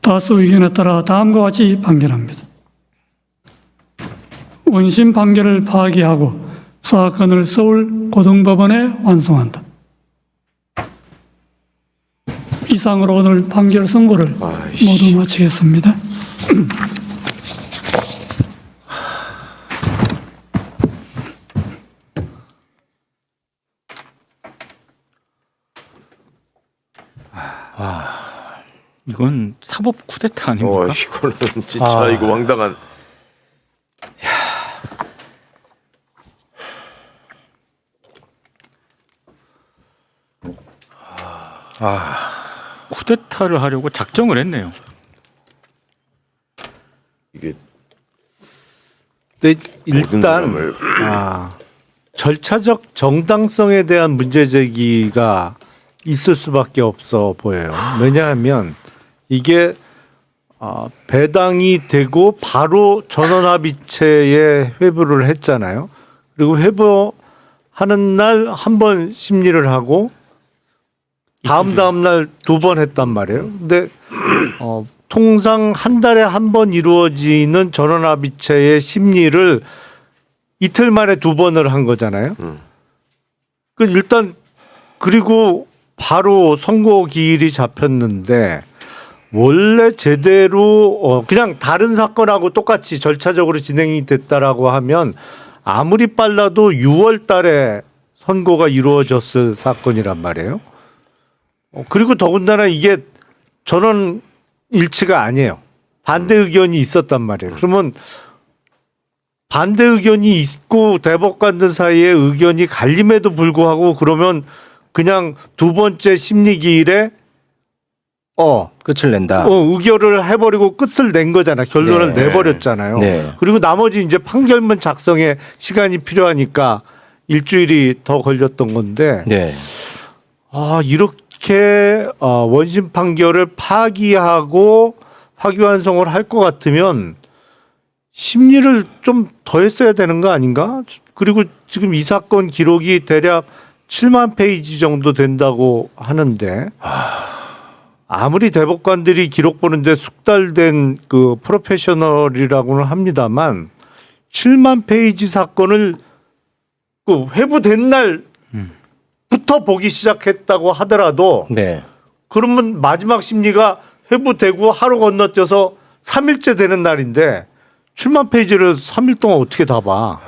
다수 의견에 따라 다음과 같이 판결합니다. 원심 판결을 파기하고 사건을 서울 고등법원에 완송한다. 이상으로 오늘 판결 선고를 모두 마치겠습니다. 이건 사법 쿠데타 아닙니까? 이거는 진짜 이거 황당한. 쿠데타를 하려고 작정을 했네요. 이게 근데 일단 사람을 절차적 정당성에 대한 문제 제기가 있을 수밖에 없어 보여요. 왜냐하면 이게 배당이 되고 바로 전원합의체에 회부를 했잖아요. 그리고 회부하는 날 한 번 심리를 하고 다음 날 두 번 했단 말이에요. 근데 통상 한 달에 한 번 이루어지는 전원합의체의 심리를 이틀 만에 두 번을 한 거잖아요. 그 일단 그리고 바로 선고 기일이 잡혔는데 원래 제대로 그냥 다른 사건하고 똑같이 절차적으로 진행이 됐다라고 하면 아무리 빨라도 6월 달에 선고가 이루어졌을 사건이란 말이에요. 그리고 더군다나 이게 전원 일치가 아니에요. 반대 의견이 있었단 말이에요. 그러면 반대 의견이 있고 대법관들 사이에 의견이 갈림에도 불구하고 그러면 그냥 두 번째 심리 기일에 끝을 낸다. 의결을 해버리고 끝을 낸 거잖아. 결론을 네. 내버렸잖아요. 네. 그리고 나머지 이제 판결문 작성에 시간이 필요하니까 일주일이 더 걸렸던 건데 네. 이렇게 원심 판결을 파기하고 파기환송을 할 것 같으면 심리를 좀 더 했어야 되는 거 아닌가? 그리고 지금 이 사건 기록이 대략 7만 페이지 정도 된다고 하는데 아무리 대법관들이 기록 보는데 숙달된 그 프로페셔널이라고는 합니다만 7만 페이지 사건을 그 회부된 날부터 보기 시작했다고 하더라도 네. 그러면 마지막 심리가 회부되고 하루 건너뛰어서 3일째 되는 날인데 7만 페이지를 3일 동안 어떻게 다 봐.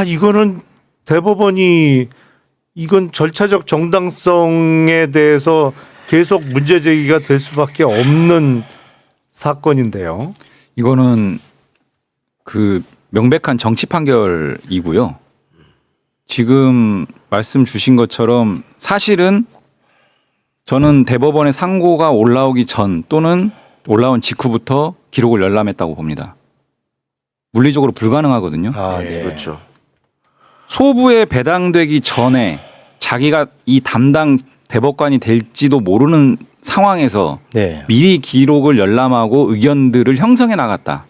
이거는 대법원이 이건 절차적 정당성에 대해서 계속 문제 제기가 될 수밖에 없는 사건인데요. 이거는 그 명백한 정치 판결이고요. 지금 말씀 주신 것처럼 사실은 저는 대법원의 상고가 올라오기 전 또는 올라온 직후부터 기록을 열람했다고 봅니다. 물리적으로 불가능하거든요. 네. 그렇죠. 소부에 배당되기 전에 자기가 이 담당 대법관이 될지도 모르는 상황에서 네. 미리 기록을 열람하고 의견들을 형성해 나갔다.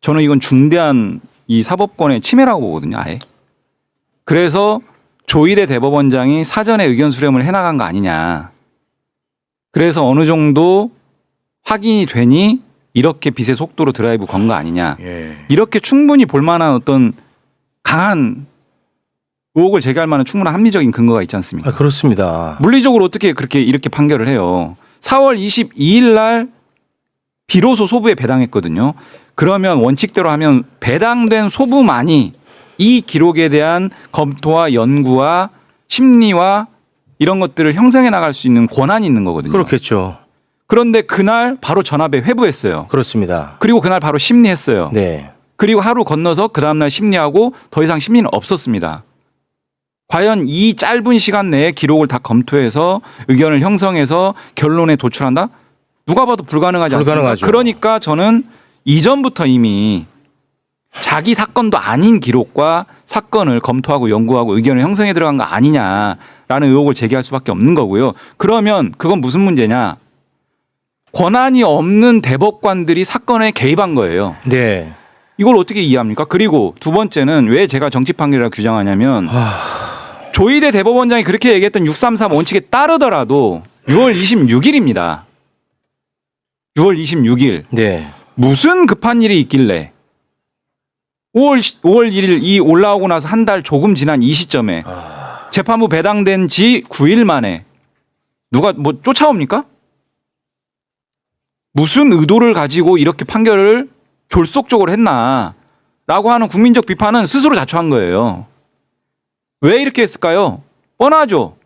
저는 이건 중대한 이 사법권의 침해라고 보거든요. 아예. 그래서 조희대 대법원장이 사전에 의견 수렴을 해나간 거 아니냐. 그래서 어느 정도 확인이 되니 이렇게 빛의 속도로 드라이브 건 거 아니냐. 이렇게 충분히 볼만한 어떤 강한 의혹을 제기할 만한 충분한 합리적인 근거가 있지 않습니까? 그렇습니다. 물리적으로 어떻게 그렇게 이렇게 판결을 해요. 4월 22일 날 비로소 소부에 배당했거든요. 그러면 원칙대로 하면 배당된 소부만이 이 기록에 대한 검토와 연구와 심리와 이런 것들을 형성해 나갈 수 있는 권한이 있는 거거든요. 그렇겠죠. 그런데 그날 바로 전압에 회부했어요. 그렇습니다. 그리고 그날 바로 심리했어요. 네. 그리고 하루 건너서 그 다음날 심리하고 더 이상 심리는 없었습니다. 과연 이 짧은 시간 내에 기록을 다 검토해서 의견을 형성해서 결론에 도출한다? 누가 봐도 불가능하지 않습니까? 불가능하죠. 그러니까 저는 이전부터 이미 자기 사건도 아닌 기록과 사건을 검토하고 연구하고 의견을 형성해 들어간 거 아니냐라는 의혹을 제기할 수밖에 없는 거고요. 그러면 그건 무슨 문제냐? 권한이 없는 대법관들이 사건에 개입한 거예요. 네. 이걸 어떻게 이해합니까? 그리고 두 번째는 왜 제가 정치 판결이라고 규정하냐면 조희대 대법원장이 그렇게 얘기했던 633 원칙에 따르더라도 6월 26일입니다. 6월 26일 네. 무슨 급한 일이 있길래 5월 1일 이 올라오고 나서 한 달 조금 지난 이 시점에 재판부 배당된 지 9일 만에 누가 뭐 쫓아옵니까? 무슨 의도를 가지고 이렇게 판결을 졸속적으로 했나라고 하는 국민적 비판은 스스로 자초한 거예요. 왜 이렇게 했을까요? 뻔하죠.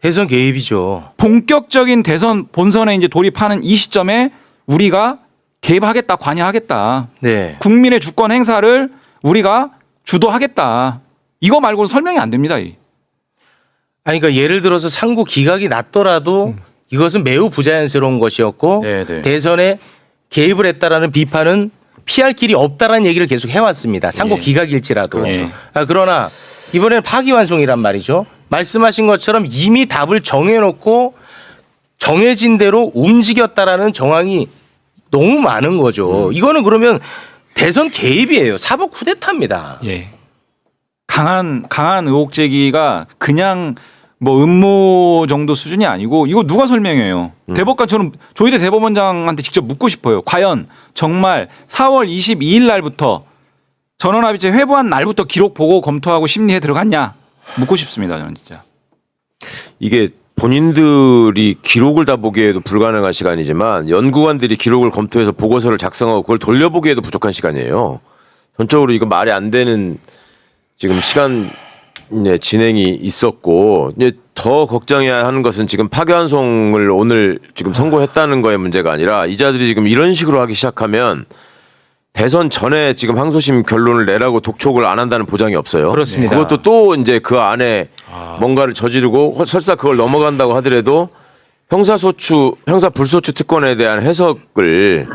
대선 개입이죠. 본격적인 대선 본선에 이제 돌입하는 이 시점에 우리가 개입하겠다, 관여하겠다. 네. 국민의 주권 행사를 우리가 주도하겠다. 이거 말고는 설명이 안 됩니다. 아니 그러니까 예를 들어서 상고 기각이 났더라도 이것은 매우 부자연스러운 것이었고 네. 대선에 개입을 했다라는 비판은 피할 길이 없다라는 얘기를 계속 해왔습니다. 상고 예. 기각일지라도. 그렇죠. 그러나 이번에는 파기환송이란 말이죠. 말씀하신 것처럼 이미 답을 정해놓고 정해진 대로 움직였다라는 정황이 너무 많은 거죠. 이거는 그러면 대선 개입이에요. 사법 쿠데타입니다. 예. 강한 의혹 제기가 그냥 뭐 음모 정도 수준이 아니고 이거 누가 설명해요? 대법관 저는 조희대 대법원장한테 직접 묻고 싶어요. 과연 정말 4월 22일 날부터 전원합의체 회부한 날부터 기록 보고 검토하고 심리에 들어갔냐? 묻고 싶습니다. 저는 진짜. 이게 본인들이 기록을 다 보기에도 불가능한 시간이지만 연구관들이 기록을 검토해서 보고서를 작성하고 그걸 돌려보기에도 부족한 시간이에요. 전적으로 이거 말이 안 되는 지금 시간 진행이 있었고 이제 더 걱정해야 하는 것은 지금 파기환송을 오늘 지금 선고했다는 거의 문제가 아니라 이자들이 지금 이런 식으로 하기 시작하면 대선 전에 지금 항소심 결론을 내라고 독촉을 안 한다는 보장이 없어요. 그렇습니다. 그것도 또 이제 그 안에 뭔가를 저지르고 설사 그걸 넘어간다고 하더라도 형사불소추 특권에 대한 해석을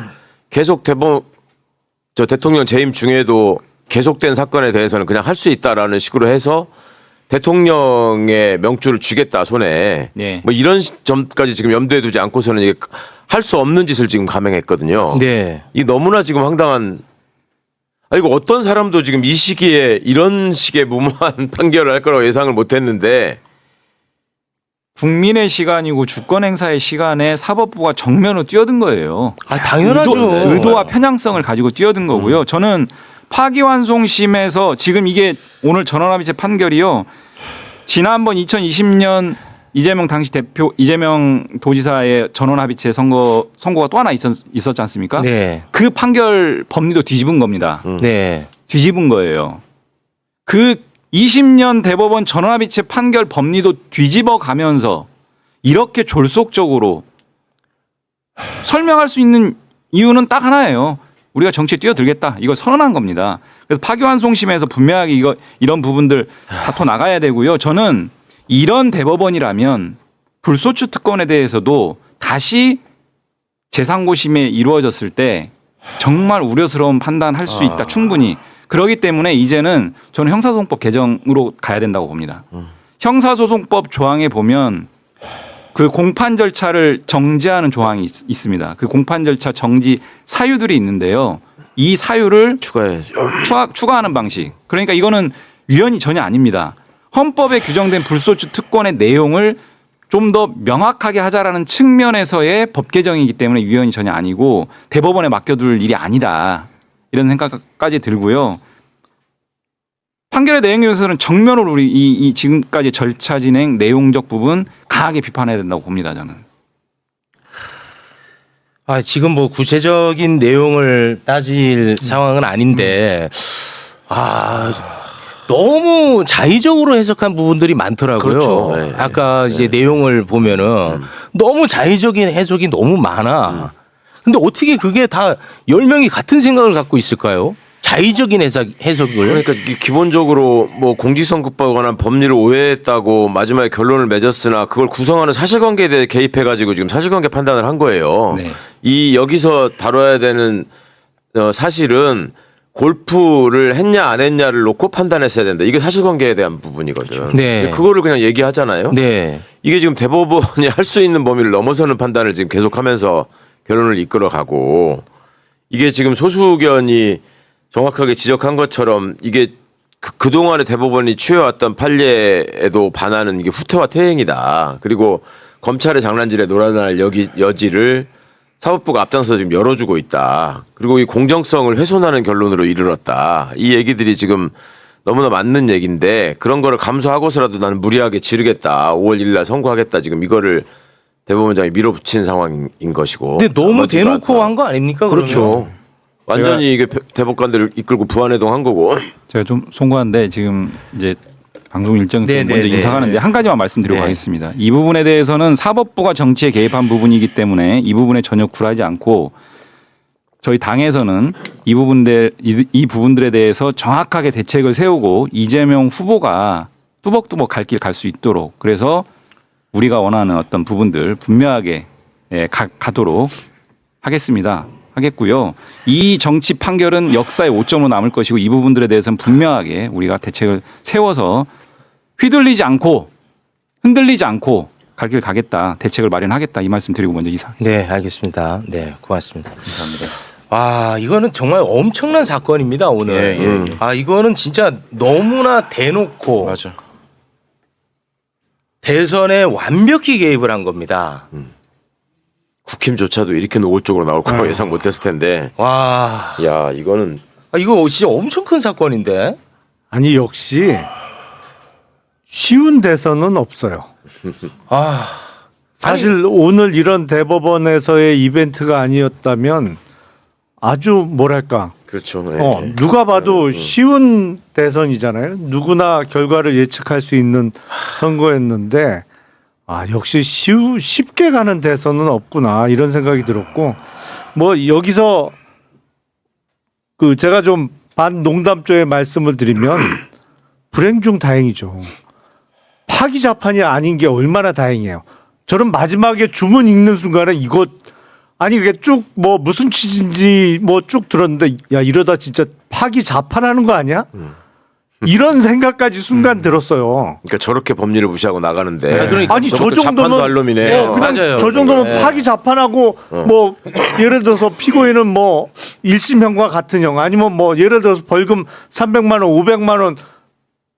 계속 대통령 재임 중에도 계속된 사건에 대해서는 그냥 할 수 있다라는 식으로 해서 대통령의 명주를 쥐겠다 손에 네. 뭐 이런 점까지 지금 염두에 두지 않고서는 이게 할 수 없는 짓을 지금 감행했거든요. 네. 이 너무나 지금 황당한. 이거 어떤 사람도 지금 이 시기에 이런 식의 무모한 판결을 할 거라고 예상을 못했는데. 국민의 시간이고 주권 행사의 시간에 사법부가 정면으로 뛰어든 거예요. 당연하죠. 의도와 편향성을 가지고 뛰어든 거고요. 저는 파기환송심에서 지금 이게 오늘 전원합의체 판결이요. 지난번 2020년 이재명 당시 대표 이재명 도지사의 전원합의체 선고가 또 하나 있었지 않습니까? 네. 그 판결 법리도 뒤집은 겁니다. 네. 뒤집은 거예요. 그 20년 대법원 전원합의체 판결 법리도 뒤집어 가면서 이렇게 졸속적으로 설명할 수 있는 이유는 딱 하나예요. 우리가 정치에 뛰어들겠다. 이걸 선언한 겁니다. 그래서 파기환송심에서 분명하게 이런 부분들 다퉈 나가야 되고요. 저는 이런 대법원이라면 불소추 특권에 대해서도 다시 재상고심에 이루어졌을 때 정말 우려스러운 판단할 수 있다. 충분히. 그렇기 때문에 이제는 저는 형사소송법 개정으로 가야 된다고 봅니다. 형사소송법 조항에 보면 그 공판 절차를 정지하는 조항이 있습니다. 그 공판 절차 정지 사유들이 있는데요. 이 사유를 추가하는 방식. 그러니까 이거는 위헌이 전혀 아닙니다. 헌법에 규정된 불소추 특권의 내용을 좀 더 명확하게 하자라는 측면에서의 법 개정이기 때문에 위헌이 전혀 아니고 대법원에 맡겨둘 일이 아니다. 이런 생각까지 들고요. 판결의 내용에 대해서는 정면으로 우리 이 지금까지 절차 진행 내용적 부분 강하게 비판해야 된다고 봅니다. 저는. 지금 뭐 구체적인 내용을 따질 상황은 아닌데 너무 자의적으로 해석한 부분들이 많더라고요. 그렇죠. 네. 아까 이제 내용을 보면은 너무 자의적인 해석이 너무 많아. 근데 어떻게 그게 다 10명이 같은 생각을 갖고 있을까요? 자의적인 해석을. 그러니까 기본적으로 뭐 공직선거법에 관한 법리를 오해했다고 마지막에 결론을 맺었으나 그걸 구성하는 사실관계에 대해 개입해가지고 지금 사실관계 판단을 한 거예요. 네. 여기서 다뤄야 되는 사실은 골프를 했냐 안 했냐를 놓고 판단했어야 된다. 이게 사실관계에 대한 부분이거든. 네. 그거를 그냥 얘기하잖아요. 네. 이게 지금 대법원이 할 수 있는 범위를 넘어서는 판단을 지금 계속하면서 결론을 이끌어가고 이게 지금 소수견이 정확하게 지적한 것처럼 이게 그동안의 대법원이 취해왔던 판례에도 반하는 이게 후퇴와 퇴행이다. 그리고 검찰의 장난질에 놀아날 여지를 사법부가 앞장서 지금 열어주고 있다. 그리고 이 공정성을 훼손하는 결론으로 이르렀다. 이 얘기들이 지금 너무나 맞는 얘기인데 그런 거를 감수하고서라도 나는 무리하게 지르겠다. 5월 1일 날 선고하겠다. 지금 이거를 대법원장이 밀어붙인 상황인 것이고. 근데 너무 나머지가 대놓고 다- 한 거 아닙니까? 그렇죠. 완전히 이게 대법관들을 이끌고 부안해동 한 거고. 제가 좀 송구한데 지금 이제 방송 일정 네, 먼저 네, 이사가는데 네. 한 가지만 말씀드리고 네. 가겠습니다. 이 부분에 대해서는 사법부가 정치에 개입한 부분이기 때문에 이 부분에 전혀 굴하지 않고 저희 당에서는 이 부분들에 대해서 정확하게 대책을 세우고 이재명 후보가 뚜벅뚜벅 갈 길 갈 수 있도록 그래서 우리가 원하는 어떤 부분들 분명하게 가도록 하겠고요. 이 정치 판결은 역사의 오점으로 남을 것이고 이 부분들에 대해서는 분명하게 우리가 대책을 세워서 휘둘리지 않고 흔들리지 않고 갈 길 가겠다. 대책을 마련하겠다. 이 말씀 드리고 먼저 이사하겠습니다. 네, 알겠습니다. 네, 고맙습니다. 감사합니다. 와, 이거는 정말 엄청난 사건입니다, 오늘. 아, 이거는 진짜 너무나 대놓고 맞아. 대선에 완벽히 개입을 한 겁니다. 국힘조차도 이렇게 노골적으로 나올 거라고 예상 못했을 텐데. 와, 야 이거는 이거 진짜 엄청 큰 사건인데. 아니 역시 쉬운 대선은 없어요. 아, 사실 오늘 이런 대법원에서의 이벤트가 아니었다면 아주 뭐랄까 그렇죠. 네. 누가 봐도 쉬운 대선이잖아요. 누구나 결과를 예측할 수 있는 선거였는데 역시 쉽게 가는 대선은 없구나 이런 생각이 들었고 뭐 여기서 그 제가 좀 반농담조의 말씀을 드리면 불행 중 다행이죠. 파기자판이 아닌 게 얼마나 다행이에요. 저는 마지막에 주문 읽는 순간에 이거 아니 이게 쭉 뭐 무슨 취지인지 뭐 쭉 들었는데 야 이러다 진짜 파기자판하는 거 아니야? 이런 생각까지 순간 들었어요. 그러니까 저렇게 법리를 무시하고 나가는데. 네. 그러니까. 아니 저 저것도 정도면 자판도 알놈이네. 그냥 맞아요. 저 정도면 네. 파기자판하고 뭐 예를 들어서 피고인은 뭐 1심형과 같은 형 아니면 뭐 예를 들어서 벌금 300만 원, 500만 원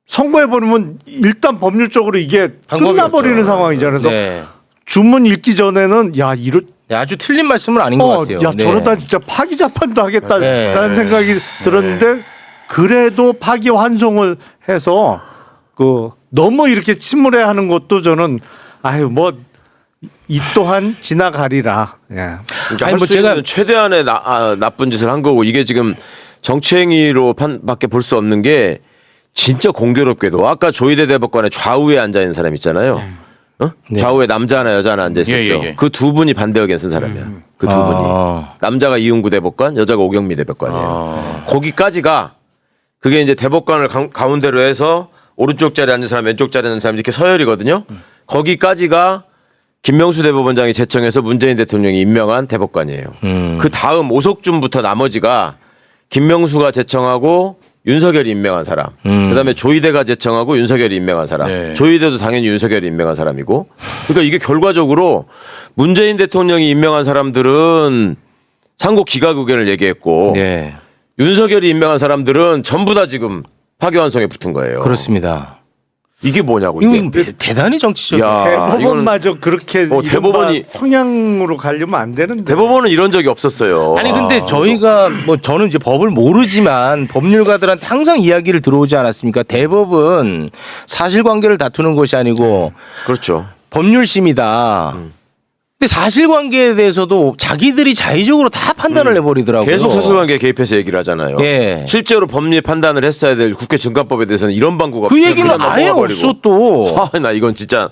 선고해 버리면 일단 법률적으로 이게 방법이 끝나버리는 없죠. 상황이잖아요. 그래서 네. 주문 읽기 전에는 야 이러 네, 아주 틀린 말씀은 아닌 것 같아요. 야 네. 저러다 진짜 파기자판도 하겠다라는 네. 생각이 들었는데 그래도 파기환송을 해서 그 너무 이렇게 침울해하는 것도 저는 아유 뭐 이 또한 지나가리라. 예. 그러니까 아니, 뭐 할수 있는 최대한의 나쁜 짓을 한 거고 이게 지금 정치행위로 밖에 볼 수 없는 게 진짜 공교롭게도 아까 조희대 대법관의 좌우에 앉아 있는 사람 있잖아요. 네. 좌우에 남자 하나 여자 하나 앉아 있었죠. 그 두 분이 반대 의견 쓴 사람이야. 그 두 분이. 남자가 이윤구 대법관, 여자가 오경미 대법관이에요. 거기까지가 그게 이제 대법관을 가운데로 해서 오른쪽 자리에 앉은 사람, 왼쪽 자리에 앉은 사람 이렇게 서열이거든요. 거기까지가 김명수 대법원장이 제청해서 문재인 대통령이 임명한 대법관이에요. 그 다음 오석준부터 나머지가 김명수가 제청하고 윤석열이 임명한 사람. 그다음에 조희대가 제청하고 윤석열이 임명한 사람. 네. 조희대도 당연히 윤석열이 임명한 사람이고. 그러니까 이게 결과적으로 문재인 대통령이 임명한 사람들은 상고 기각 의견을 얘기했고 네. 윤석열이 임명한 사람들은 전부 다 지금 파기환송에 붙은 거예요. 그렇습니다. 이게 뭐냐고 이거 이게. 대단히 정치적. 야, 대법원마저 그렇게 대법원이 성향으로 가려면 안 되는데. 대법원은 이런 적이 없었어요. 아니 근데 저희가 뭐 저는 이제 법을 모르지만 법률가들한테 항상 이야기를 들어오지 않았습니까? 대법은 사실관계를 다투는 것이 아니고 그렇죠. 법률심이다. 근데 사실관계에 대해서도 자기들이 자의적으로 다 판단을 해버리더라고요. 계속 사실관계에 개입해서 얘기를 하잖아요. 예. 실제로 법리 판단을 했어야 될 국회 증가법에 대해서는 이런 방구가 그 얘기는 그냥 아예 넘어가버리고. 없어 또. 나 이건 진짜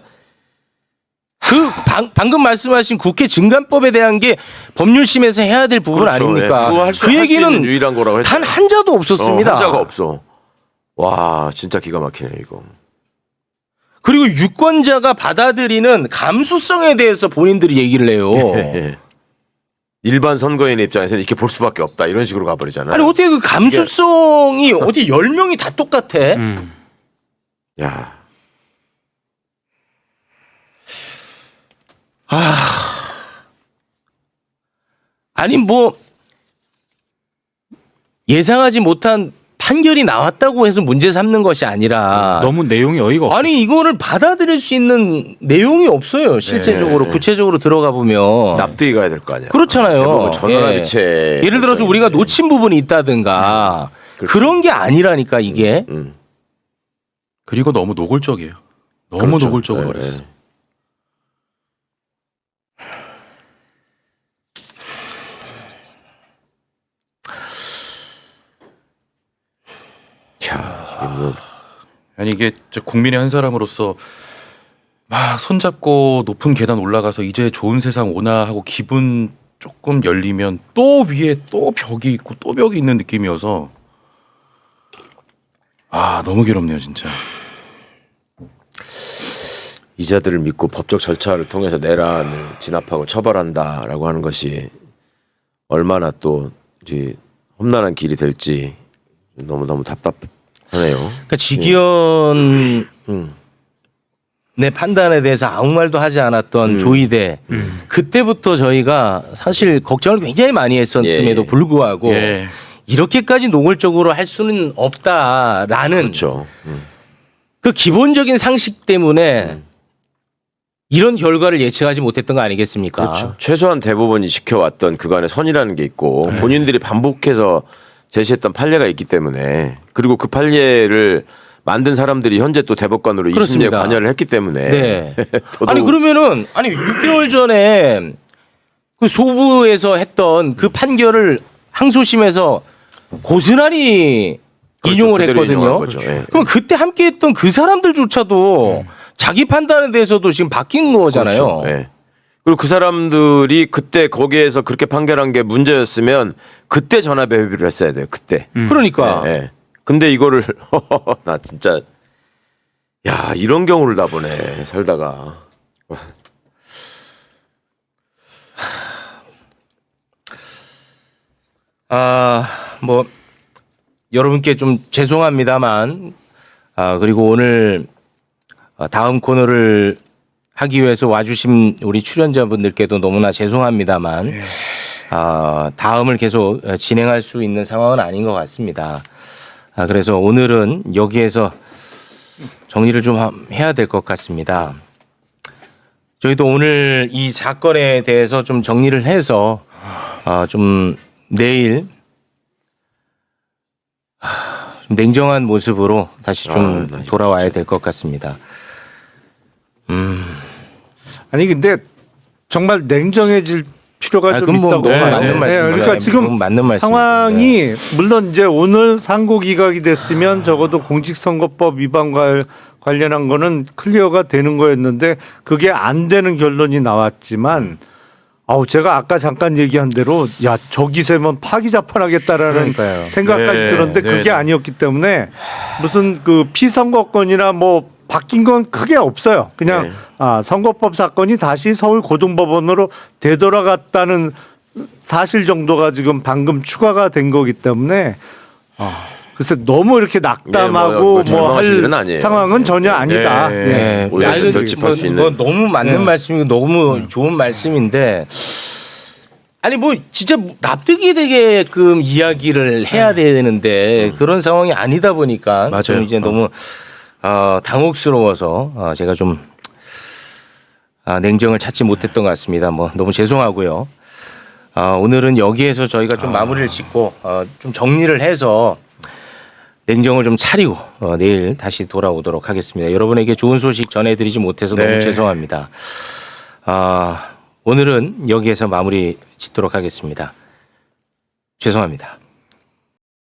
방금 말씀하신 국회 증감법에 대한 게 법률심에서 해야 될 부분 그렇죠. 아닙니까? 예. 그거 그 할 수 있는 얘기는 유일한 거라고 했죠. 단 한 자도 없었습니다. 한자가 없어. 와 진짜 기가 막히네 이거. 그리고 유권자가 받아들이는 감수성에 대해서 본인들이 얘기를 해요. 일반 선거인의 입장에서는 이렇게 볼 수밖에 없다 이런 식으로 가버리잖아요. 아니 어떻게 그 감수성이 어떻게 10명이 다 똑같아? 야. 아니 뭐 예상하지 못한 판결이 나왔다고 해서 문제 삼는 것이 아니라 너무 내용이 어이가 없어. 아니 이거를 받아들일 수 있는 내용이 없어요. 실제적으로 네. 구체적으로 들어가 보면 납득이 가야 될 거 아니야. 그렇잖아요. 대부분 전원합의체. 예를 들어서 우리가 놓친 부분이 있다든가 그렇죠. 그런 게 아니라니까 이게. 그리고 너무 노골적이에요. 너무 그렇죠. 노골적으로 네, 말했어. 네. 야, 이게 뭐 아니 이게 저 국민의 한 사람으로서 막 손잡고 높은 계단 올라가서 이제 좋은 세상 오나 하고 기분 조금 열리면 또 위에 또 벽이 있고 또 벽이 있는 느낌이어서 아 너무 괴롭네요 진짜. 이자들을 믿고 법적 절차를 통해서 내란을 진압하고 처벌한다라고 하는 것이 얼마나 또 이제 험난한 길이 될지 너무 답답하네요. 그러니까 지기현의 판단에 대해서 아무 말도 하지 않았던 조이대 그때부터 저희가 사실 걱정을 굉장히 많이 했었음에도 예. 불구하고 예. 이렇게까지 노골적으로 할 수는 없다라는 그렇죠. 그 기본적인 상식 때문에 이런 결과를 예측하지 못했던 거 아니겠습니까? 그렇죠. 최소한 대법원이 지켜왔던 그간의 선이라는 게 있고 본인들이 반복해서 제시했던 판례가 있기 때문에 그리고 그 판례를 만든 사람들이 현재 또 대법관으로 20년에 그렇습니다. 관여를 했기 때문에 네. 더더욱 아니 그러면은 6개월 전에 그 소부에서 했던 그 판결을 항소심에서 고스란히 그렇죠. 인용을 그대로 했거든요. 인용한 거죠. 예. 그럼 그때 함께했던 그 사람들조차도 자기 판단에 대해서도 지금 바뀐 거잖아요. 그렇죠. 예. 그리고 그 사람들이 그때 거기에서 그렇게 판결한 게 문제였으면 그때 전압에 회비를 했어야 돼요. 그때. 그러니까 예, 예. 근데 이거를 나 진짜 야 이런 경우를 다 보네 살다가. 뭐 여러분께 좀 죄송합니다만 그리고 오늘 다음 코너를 하기 위해서 와주신 우리 출연자분들께도 너무나 죄송합니다만 다음을 계속 진행할 수 있는 상황은 아닌 것 같습니다. 그래서 오늘은 여기에서 정리를 좀 해야 될 것 같습니다. 저희도 오늘 이 사건에 대해서 좀 정리를 해서 좀 내일 냉정한 모습으로 다시 좀 나 이거 돌아와야 될 것 같습니다. 아니 근데 정말 냉정해질 필요가 좀 그건 뭐 있다고 너무 봐요. 맞는 말씀이에요. 그러니까 지금 너무 맞는 말씀이에요. 상황이 물론 이제 오늘 상고 기각이 됐으면 적어도 공직선거법 위반 관련한 거는 클리어가 되는 거였는데 그게 안 되는 결론이 나왔지만 제가 아까 잠깐 얘기한 대로 저 기세면 파기자판하겠다라는 그러니까요. 생각까지 네, 들었는데 네, 그게 네. 아니었기 때문에 무슨 그 피선거권이나 뭐 바뀐 건 크게 없어요. 그냥 선거법 사건이 다시 서울 고등법원으로 되돌아갔다는 사실 정도가 지금 방금 추가가 된 거기 때문에 글쎄 너무 이렇게 낙담하고 네, 뭐 절망하실 일은 할 아니에요. 상황은 전혀 아니다. 네. 예. 오히려 이거 결집할 수 있는. 너무 맞는 말씀이고 너무 좋은 말씀인데 아니 뭐 진짜 납득이 되게끔 이야기를 해야 되는데 그런 상황이 아니다 보니까 맞아요. 좀 이제 너무 당혹스러워서 제가 좀 냉정을 찾지 못했던 것 같습니다. 뭐 너무 죄송하고요. 오늘은 여기에서 저희가 좀 마무리를 짓고 좀 정리를 해서 냉정을 좀 차리고 내일 다시 돌아오도록 하겠습니다. 여러분에게 좋은 소식 전해드리지 못해서 너무 네. 죄송합니다. 오늘은 여기에서 마무리 짓도록 하겠습니다. 죄송합니다.